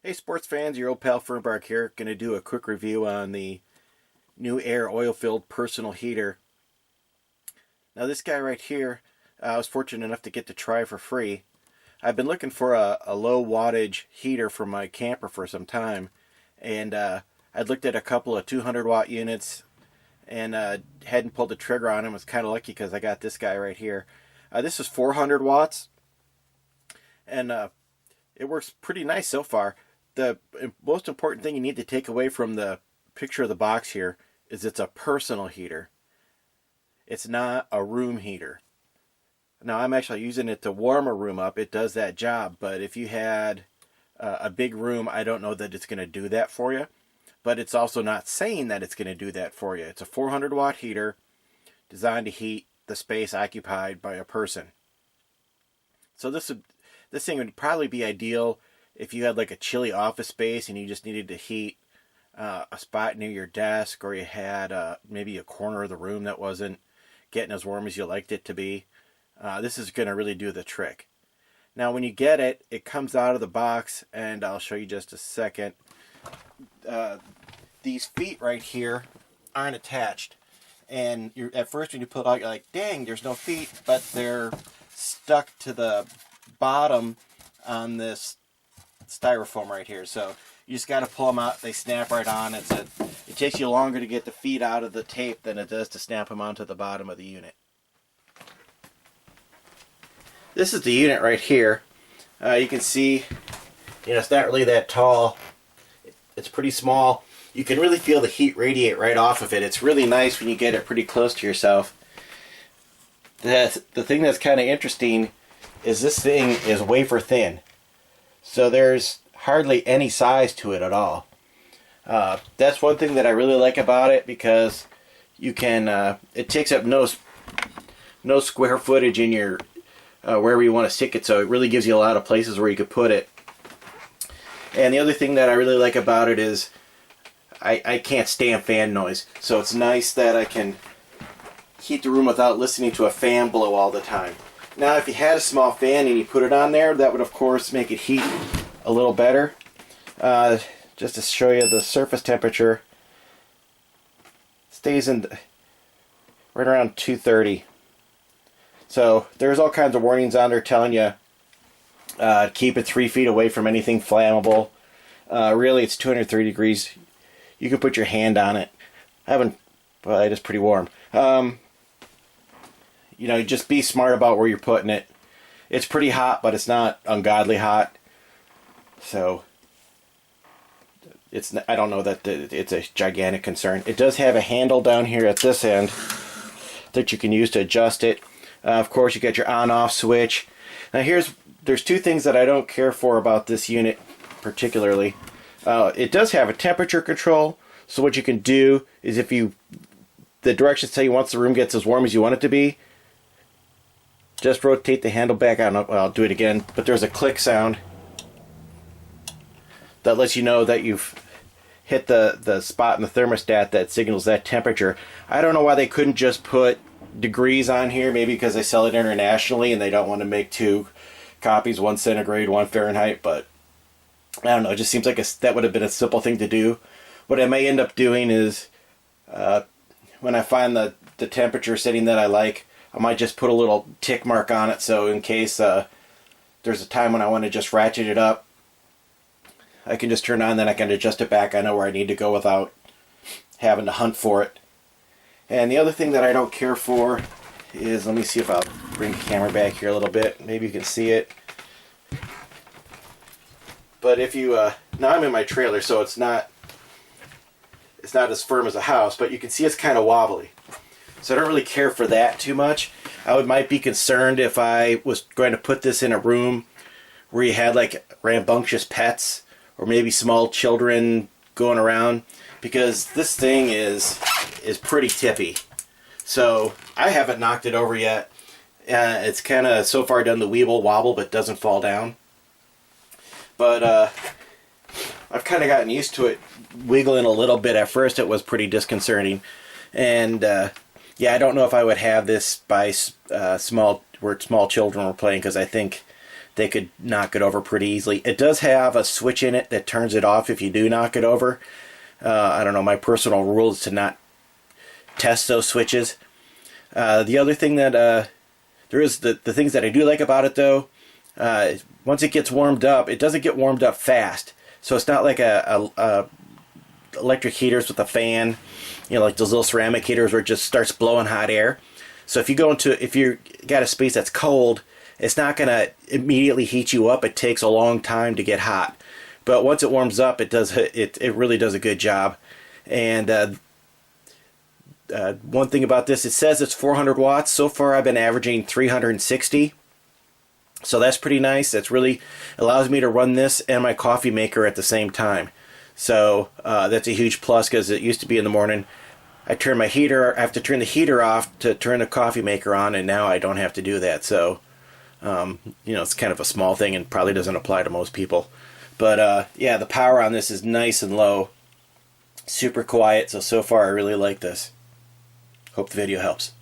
Hey sports fans, your old pal Fernbark here. Going to do a quick review on the new Air oil-filled personal heater. Now this guy right here, I was fortunate enough to get to try for free. I've been looking for a low wattage heater for my camper for some time, and I'd looked at a couple of 200 watt units and hadn't pulled the trigger on them. Was kind of lucky because I got this guy right here. This is 400 watts, and it works pretty nice so far. The most important thing you need to take away from the picture of the box here is it's a personal heater. It's not a room heater. Now I'm actually using it to warm a room up. It does that job, but if you had a big room, I don't know that it's going to do that for you. But it's also not saying that it's going to do that for you. It's a 400 watt heater designed to heat the space occupied by a person. So this thing would probably be ideal if you had like a chilly office space and you just needed to heat a spot near your desk, or you had maybe a corner of the room that wasn't getting as warm as you liked it to be. This is going to really do the trick. Now when you get it, it comes out of the box, and I'll show you just a second. These feet right here aren't attached, and at first when you pull it out, you're like, dang, there's no feet, but they're stuck to the bottom on this styrofoam right here. So you just got to pull them out. They snap right on. It takes you longer to get the feet out of the tape than it does to snap them onto the bottom of the unit. This is the unit right here. You can see, it's not really that tall. It's pretty small. You can really feel the heat radiate right off of it. It's really nice when you get it pretty close to yourself. The thing that's kind of interesting is this thing is wafer thin. So there's hardly any size to it at all. That's one thing that I really like about it, because you can it takes up no square footage in your wherever you want to stick it, so it really gives you a lot of places where you could put it. And the other thing that I really like about it is I can't stand fan noise, so it's nice that I can heat the room without listening to a fan blow all the time. Now if you had a small fan and you put it on there, that would of course make it heat a little better. Just to show you the surface temperature, stays in right around 230. So there's all kinds of warnings on there telling you keep it 3 feet away from anything flammable. Really it's 230 degrees. You can put your hand on it. Well, it is pretty warm. Just be smart about where you're putting it. It's pretty hot, but it's not ungodly hot. So I don't know that it's a gigantic concern. It does have a handle down here at this end that you can use to adjust it. Of course, you got your on-off switch. Now there's two things that I don't care for about this unit particularly. It does have a temperature control, so what you can do is the directions tell you once the room gets as warm as you want it to be, just rotate the handle back. I'll do it again, but there's a click sound that lets you know that you've hit the spot in the thermostat that signals that temperature. I don't know why they couldn't just put degrees on here, maybe because they sell it internationally and they don't want to make two copies, one centigrade, one Fahrenheit, but I don't know, it just seems like that would have been a simple thing to do. What I may end up doing is when I find the temperature setting that I like, I might just put a little tick mark on it, so in case there's a time when I want to just ratchet it up, I can just turn on, then I can adjust it back. I know where I need to go without having to hunt for it. And the other thing that I don't care for is, let me see if I'll bring the camera back here a little bit. Maybe you can see it. But if you, now I'm in my trailer, so it's not as firm as a house, but you can see it's kind of wobbly. So I don't really care for that too much. Might be concerned if I was going to put this in a room where you had like rambunctious pets or maybe small children going around, because this thing is pretty tippy. So I haven't knocked it over yet. It's kind of so far done the weeble wobble, but doesn't fall down. But I've kind of gotten used to it wiggling a little bit. At first it was pretty disconcerting, and yeah, I don't know if I would have this by small children were playing, because I think they could knock it over pretty easily. It does have a switch in it that turns it off if you do knock it over. I don't know, my personal rule is to not test those switches. The other thing that there is the things that I do like about it though, once it gets warmed up, it doesn't get warmed up fast. So it's not like a electric heaters with a fan, you know, like those little ceramic heaters where it just starts blowing hot air. So if you got a space that's cold, it's not gonna immediately heat you up. It takes a long time to get hot. But once it warms up, it really does a good job. And one thing about this, it says it's 400 watts. So far I've been averaging 360. So that's pretty nice. That's really allows me to run this and my coffee maker at the same time. So that's a huge plus, because it used to be in the morning I have to turn the heater off to turn the coffee maker on, and now I don't have to do that. So you know, it's kind of a small thing and probably doesn't apply to most people. But yeah, the power on this is nice and low, super quiet. So far I really like this. Hope the video helps.